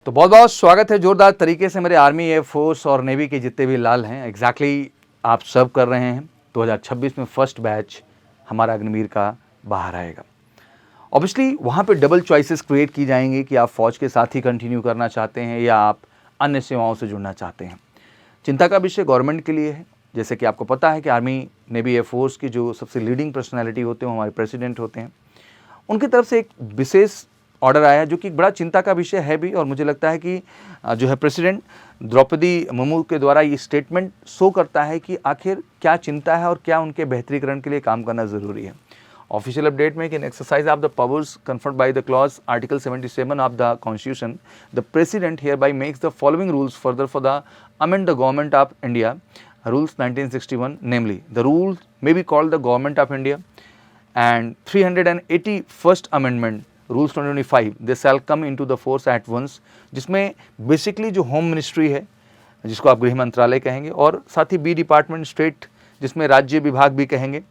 तो बहुत बहुत स्वागत है जोरदार तरीके से मेरे आर्मी, एयरफोर्स और नेवी के जितने भी लाल हैं एग्जैक्टली आप सर्व कर रहे हैं। 2026 में फर्स्ट बैच हमारा अग्निवीर का बाहर आएगा। ऑब्वियसली वहाँ पे डबल चॉइसेस क्रिएट की जाएंगी कि आप फौज के साथ ही कंटिन्यू करना चाहते हैं या आप अन्य सेवाओं से जुड़ना चाहते हैं। चिंता का विषय गवर्नमेंट के लिए है। जैसे कि आपको पता है कि आर्मी, नेवी, एयरफोर्स की जो सबसे लीडिंग पर्सनैलिटी होते हैं वो हमारे प्रेसिडेंट होते हैं। उनकी तरफ से एक विशेष ऑर्डर आया जो कि बड़ा चिंता का विषय है भी, और मुझे लगता है कि जो है प्रेसिडेंट द्रौपदी मुर्मू के द्वारा ये स्टेटमेंट शो करता है कि आखिर क्या चिंता है और क्या उनके बेहतरीकरण के लिए काम करना ज़रूरी है। ऑफिशियल अपडेट में कि in exercise of the powers conferred by the clause article 77 of the constitution, the president hereby makes the following rules further for the amend the government of India rules 1961, namely the rules may be called the government of India and 381st amendment rules 2025 they shall come into the force at once, जिसमें basically जो home ministry है जिसको आप गृह मंत्रालय कहेंगे और साथ ही बी डिपार्टमेंट स्टेट जिसमें राज्य विभाग भी कहेंगे,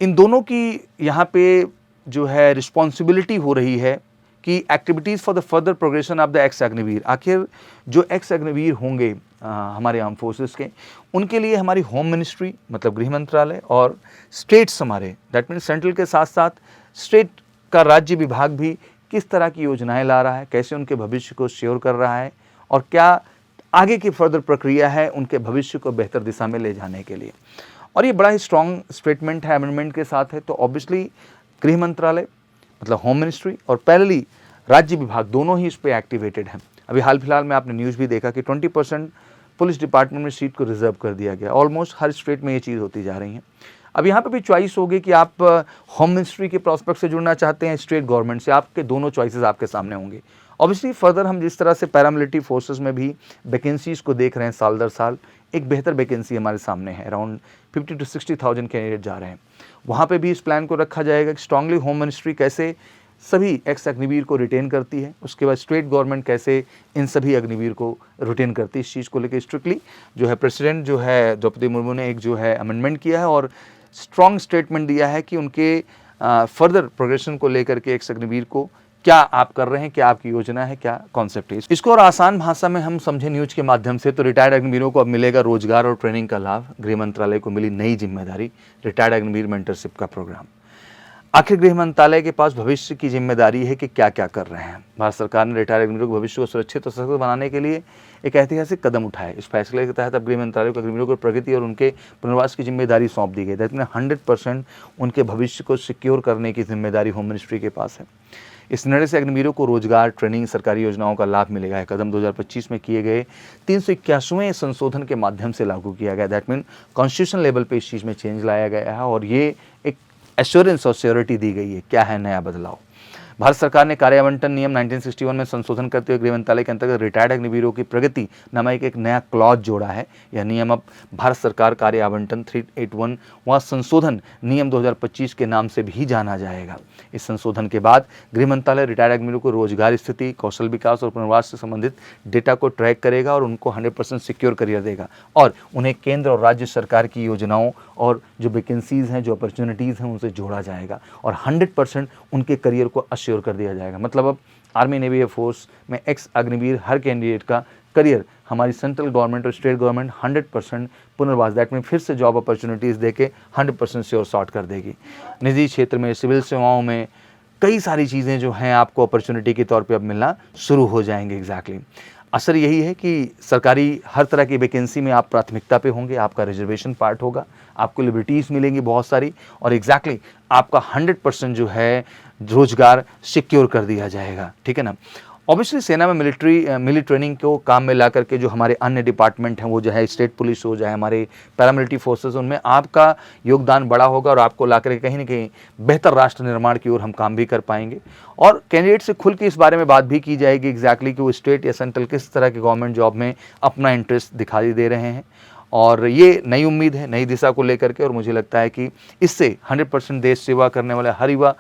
इन दोनों की यहाँ पे जो है रिस्पॉन्सिबिलिटी हो रही है कि activities for the further progression of the x Agniveer. आखिर जो एक्स अग्निवीर होंगे हमारे आर्म फोर्सेस के, उनके लिए हमारी होम मिनिस्ट्री मतलब गृह मंत्रालय और स्टेट्स हमारे, दैट मीन्स सेंट्रल के साथ साथ स्टेट का राज्य विभाग भी किस तरह की योजनाएं ला रहा है, कैसे उनके भविष्य को श्योर कर रहा है और क्या आगे की फर्दर प्रक्रिया है उनके भविष्य को बेहतर दिशा में ले जाने के लिए। और ये बड़ा ही स्ट्रॉन्ग स्टेटमेंट है, अमेंडमेंट के साथ है। तो ऑब्वियसली गृह मंत्रालय मतलब होम मिनिस्ट्री और पैरेलली राज्य विभाग दोनों ही इस पर एक्टिवेटेड हैं। अभी हाल फिलहाल में आपने न्यूज़ भी देखा कि 20% पुलिस डिपार्टमेंट में सीट को रिजर्व कर दिया गया। ऑलमोस्ट हर स्टेट में ये चीज़ होती जा रही है। अब यहाँ पे भी चॉइस होगी कि आप होम मिनिस्ट्री के प्रॉस्पेक्ट से जुड़ना चाहते हैं स्टेट गवर्नमेंट से, आपके दोनों चॉइसेस आपके सामने होंगे। ऑब्वियसली फर्दर हम जिस तरह से पैरामिलिट्री फोर्सेस में भी वैकेंसीज को देख रहे हैं साल दर साल, एक बेहतर वैकेंसी हमारे सामने है, अराउंड 50 to 60,000 कैंडिडेट जा रहे हैं। वहाँ पे भी इस प्लान को रखा जाएगा कि स्ट्रांगली होम मिनिस्ट्री कैसे सभी एक्स अग्निवीर को रिटेन करती है, उसके बाद स्टेट गवर्नमेंट कैसे इन सभी अग्निवीर को रिटेन करती है। इस चीज़ को लेकर स्ट्रिक्टली जो है प्रेसिडेंट जो है द्रौपदी मुर्मू ने एक जो है अमेंडमेंट किया है और स्ट्रॉन्ग स्टेटमेंट दिया है कि उनके फर्दर प्रोग्रेशन को लेकर के एक्स अग्निवीर को क्या आप कर रहे हैं, क्या आपकी योजना है, क्या कॉन्सेप्ट है। इसको और आसान भाषा में हम समझे न्यूज के माध्यम से, तो रिटायर्ड अग्निवीरों को अब मिलेगा रोजगार और ट्रेनिंग का लाभ। गृह मंत्रालय को मिली नई जिम्मेदारी, रिटायर्ड अग्निवीर मेंटरशिप का प्रोग्राम। आखिर गृह मंत्रालय के पास भविष्य की जिम्मेदारी है कि क्या क्या कर रहे हैं। भारत सरकार ने रिटायर्ड अग्निवीरों के भविष्य को सुरक्षित और सशक्त बनाने के लिए एक ऐतिहासिक कदम उठाया। इस फैसले के तहत अब गृह मंत्रालय को अग्निवीरों की प्रगति और उनके पुनर्वास की जिम्मेदारी सौंप दी गई। दैट मीन 100% उनके भविष्य को सिक्योर करने की जिम्मेदारी होम मिनिस्ट्री के पास है। इस निर्णय से अग्निवीरों को रोजगार, ट्रेनिंग, सरकारी योजनाओं का लाभ मिलेगा। यह कदम 2025 में किए गए 381वें संशोधन के माध्यम से लागू किया गया। दैट मीन कॉन्स्टिट्यूशन लेवल पे इस चीज़ में चेंज लाया गया है और ये एक एश्योरेंस और श्योरिटी दी गई है। क्या है नया बदलाव? भारत सरकार ने कार्य आवंटन नियम 1961 में संशोधन करते हुए गृह मंत्रालय के अंतर्गत रिटायर्ड अग्निवीरों की प्रगति नामक एक नया क्लॉज जोड़ा है। यह नियम अब भारत सरकार कार्य आवंटन 381 व संशोधन नियम 2025 के नाम से भी जाना जाएगा। इस संशोधन के बाद गृह मंत्रालय रिटायर्ड अग्निवीरों को रोजगार स्थिति, कौशल विकास और पुनर्वास से संबंधित डेटा को ट्रैक करेगा और उनको 100% सिक्योर करियर देगा और उन्हें केंद्र और राज्य सरकार की योजनाओं और जो वैकेंसीज हैं, जो अपॉर्चुनिटीज़ हैं, उनसे जोड़ा जाएगा और 100% उनके करियर को अश्योर कर दिया जाएगा। मतलब अब आर्मी, नेवी, एयर फोर्स में एक्स अग्निवीर हर कैंडिडेट का करियर हमारी सेंट्रल गवर्नमेंट और स्टेट गवर्नमेंट 100% पुनर्वास, दैट में फिर से जॉब अपॉर्चुनिटीज़ देके 100% श्योर सॉर्ट कर देगी। निजी क्षेत्र में, सिविल सेवाओं में कई सारी चीज़ें जो हैं आपको अपॉर्चुनिटी के तौर पे अब मिलना शुरू हो जाएंगे। एग्जैक्टली असर यही है कि सरकारी हर तरह की वैकेंसी में आप प्राथमिकता पे होंगे, आपका रिजर्वेशन पार्ट होगा, आपको लिबर्टीज़ मिलेंगी बहुत सारी और एग्जैक्टली आपका 100% जो है रोजगार सिक्योर कर दिया जाएगा। ठीक है ना। ऑब्वियसली सेना में मिलिट्री ट्रेनिंग को काम में ला करके जो हमारे अन्य डिपार्टमेंट हैं, वो जो है स्टेट पुलिस हो, चाहे हमारे पैरामिलिट्री फोर्सेस, उनमें आपका योगदान बड़ा होगा और आपको ला करके कहीं ना कहीं बेहतर राष्ट्र निर्माण की ओर हम काम भी कर पाएंगे। और कैंडिडेट से खुल के इस बारे में बात भी की जाएगी एग्जैक्टली कि वो स्टेट या सेंट्रल किस तरह के गवर्नमेंट जॉब में अपना इंटरेस्ट दिखाई दे रहे हैं। और ये नई उम्मीद है, नई दिशा को लेकर के, और मुझे लगता है कि इससे 100% देश सेवा करने वाले हर युवा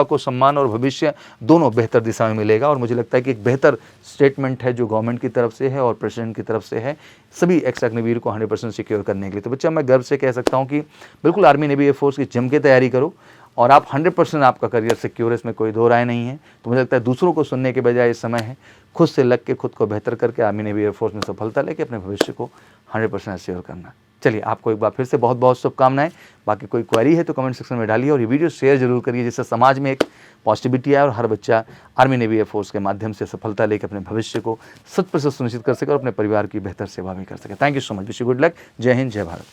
को सम्मान और भविष्य दोनों बेहतर दिशा में मिलेगा। और मुझे लगता है कि एक बेहतर स्टेटमेंट है जो गवर्नमेंट की तरफ से है और प्रेसिडेंट की तरफ से है सभी एक्स अग्निवीर को 100% सिक्योर करने के लिए। तो बच्चा मैं गर्व से कह सकता हूँ कि बिल्कुल आर्मी, नेवी, एयरफोर्स की जम के तैयारी करो और आप 100% आपका करियर सिक्योर है, इसमें कोई दो राय नहीं है। तो मुझे लगता है दूसरों को सुनने के बजाय इस समय है खुद से लग के खुद को बेहतर करके आर्मी नेवी एयरफोर्स में सफलता लेके अपने भविष्य को 100% एश्योर करना। चलिए, आपको एक बार फिर से बहुत बहुत शुभकामनाएं। बाकी कोई क्वेरी है तो कमेंट सेक्शन में डालिए और ये वीडियो शेयर जरूर करिए, जिससे समाज में एक पॉजिटिविटी आए और हर बच्चा आर्मी नेवी एयरफोर्स के माध्यम से सफलता लेकर अपने भविष्य को 100% सुनिश्चित कर सके और अपने परिवार की बेहतर सेवा भी कर सके। Thank you so much. Wish you good luck. जय हिंद, जय भारत।